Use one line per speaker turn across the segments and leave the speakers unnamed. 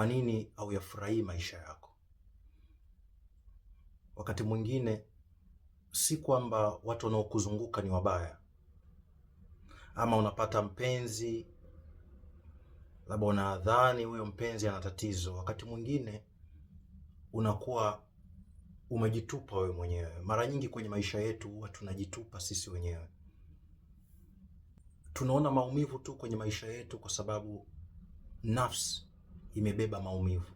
kwa nini hauyafurahii maisha yako? Wakati mwingine si kwamba watu wanaokuzunguka ni wabaya, ama unapata mpenzi labda unadhani huyo mpenzi ana tatizo. Wakati mwingine unakuwa umejitupa wewe mwenyewe. Mara nyingi kwenye maisha yetu huwa tunajitupa sisi wenyewe. Tunaona maumivu tu kwenye maisha yetu kwa sababu nafsi imebeba maumivu.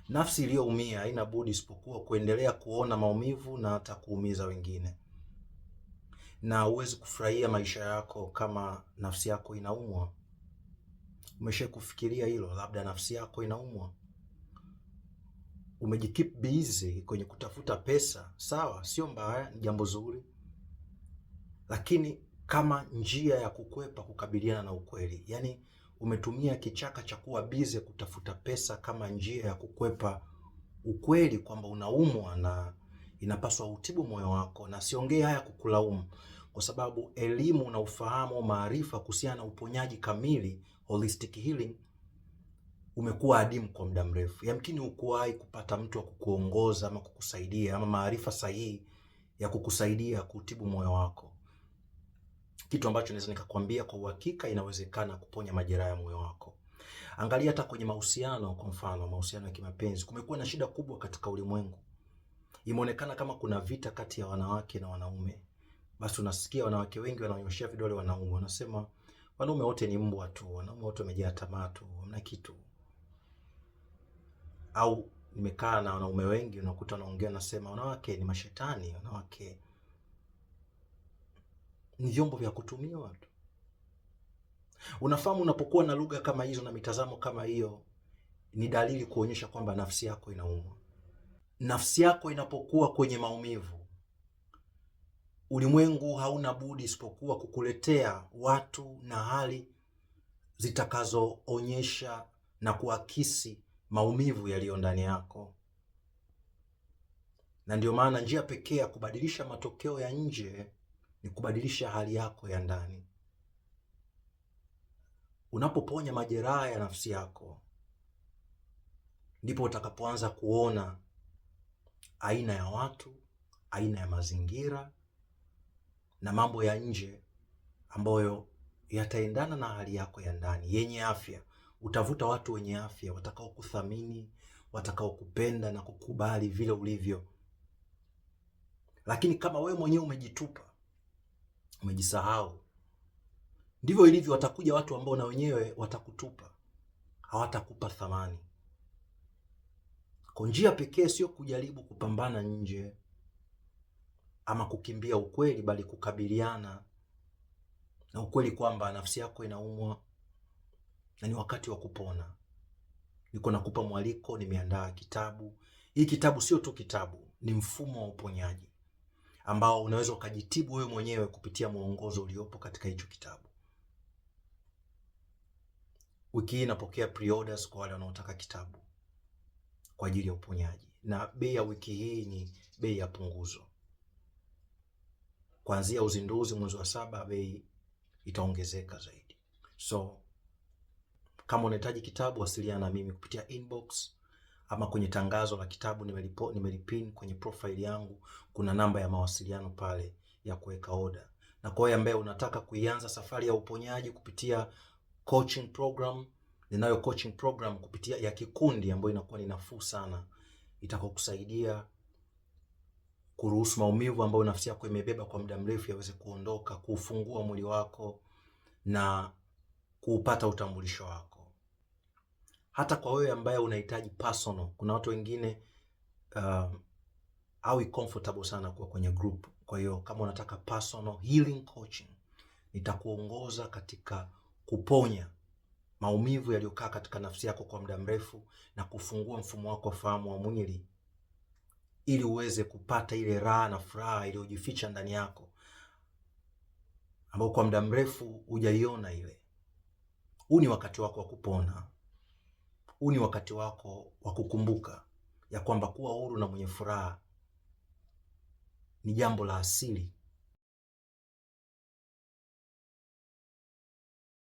Nafsi iliyoumia haina budi isipokuwa kuendelea kuona maumivu na hata kuumiza wengine. Na huwezi kufurahia maisha yako kama nafsi yako inaumwa. Umeshawahi kufikiria hilo? Labda nafsi yako inaumwa, umejikeep busy kwenye kutafuta pesa. Sawa, sio mbaya, ni jambo zuri, lakini kama njia ya kukwepa kukabiliana na ukweli. Yaani umetumia kichaka cha kuwa busy kutafuta pesa kama njia ya kukwepa ukweli kwamba unaumwa na inapaswa utibu moyo wako. Na siongee haya kukulaumu, kwa sababu elimu na ufahamu, maarifa kuhusiana na uponyaji kamili, holistic healing, umekuwa adimu kwa muda mrefu. Yamkini hukuwahi kupata mtu wa kukuongoza ama kukusaidia ama maarifa sahihi ya kukusaidia kutibu moyo wako. Kitu ambacho naweza nikakwambia kwa uhakika, inawezekana kuponya majeraha ya moyo wako. Angalia hata kwenye mahusiano, kwa mfano mahusiano ya kimapenzi. Kumekuwa na shida kubwa katika ulimwengu. Imeonekana kama kuna vita kati ya wanawake na wanaume. Basi unasikia wanawake wengi wananyoshia vidole wanaume, wanasema wanaume wote ni mbwa tu, wanaume wote wamejaa tamaa tu, hamna kitu. Au nimekaa na wanaume wengi unakuta wanaongea nasema wanawake ni mashetani, wanawake ni vyombo vya kutumiwa tu. Unafahamu, unapokuwa na lugha kama hizo na mitazamo kama hiyo, ni dalili kuonyesha kwamba nafsi yako inaumwa. Nafsi yako inapokuwa kwenye maumivu, ulimwengu hauna budi isipokuwa kukuletea watu na hali zitakazoonyesha na kuakisi maumivu yaliyo ndani yako. Na ndio maana njia pekee ya kubadilisha matokeo ya nje ni kubadilisha hali yako ya ndani. Unapoponya majeraha ya nafsi yako, ndipo utakapoanza kuona aina ya watu, aina ya mazingira na mambo ya nje ambayo yataendana na hali yako ya ndani yenye afya. Utavuta watu wenye afya, watakao kuthamini, watakao kupenda na kukubali vile ulivyo. Lakini kama wewe mwenyewe umejitupa, umejisahau, ndivyo ilivyo. Watakuja watu ambao na wenyewe watakutupa, hawatakupa thamani. Kwa njia pekee sio kujaribu kupambana nje ama kukimbia ukweli, bali kukabiliana na ukweli kwamba nafsi yako inaumwa na ni wakati wa kupona. Niko nakupa mwaliko, nimeandaa kitabu. Hii kitabu sio tu kitabu, ni mfumo wa uponyaji ambao unaweza ukajitibu wewe mwenyewe kupitia mwongozo uliopo katika hicho kitabu. Wiki hii napokea pre-orders kwa wale wanaotaka kitabu kwa ajili ya uponyaji, na bei ya wiki hii ni bei ya punguzo. Kuanzia uzinduzi mwezi wa 7 bei itaongezeka zaidi. So kama unahitaji kitabu, wasiliana na mimi kupitia inbox ama kwenye tangazo la kitabu nimelipin kwenye profile yangu. Kuna namba ya mawasiliano pale ya kuweka order. Na kwa wewe ambaye unataka kuianza safari ya uponyaji kupitia coaching program, ninayo coaching program kupitia ya kikundi ambayo inakuwa ni nafuu sana, itakokusaidia kuruhusu maumivu ambayo nafsi yako imebeba kwa muda mrefu yaweze kuondoka, kufungua mwili wako na kuupata utambulisho wako. Hata kwa wewe ambaye unahitaji personal, kuna watu wengine hawi comfortable sana kuwa kwenye group. Kwa hiyo kama unataka personal healing coaching, nitakuongoza katika kuponya maumivu yaliyokaa katika nafsi yako kwa muda mrefu na kufungua mfumo wako wa fahamu wa mwili ili uweze kupata ile raha na furaha iliyojificha ndani yako ambayo kwa muda mrefu hujaiona ile. Huu ni wakati wako wa kupona. Huu ni wakati wako wa kukumbuka ya kwamba kuwa huru na mwenye furaha ni jambo la asili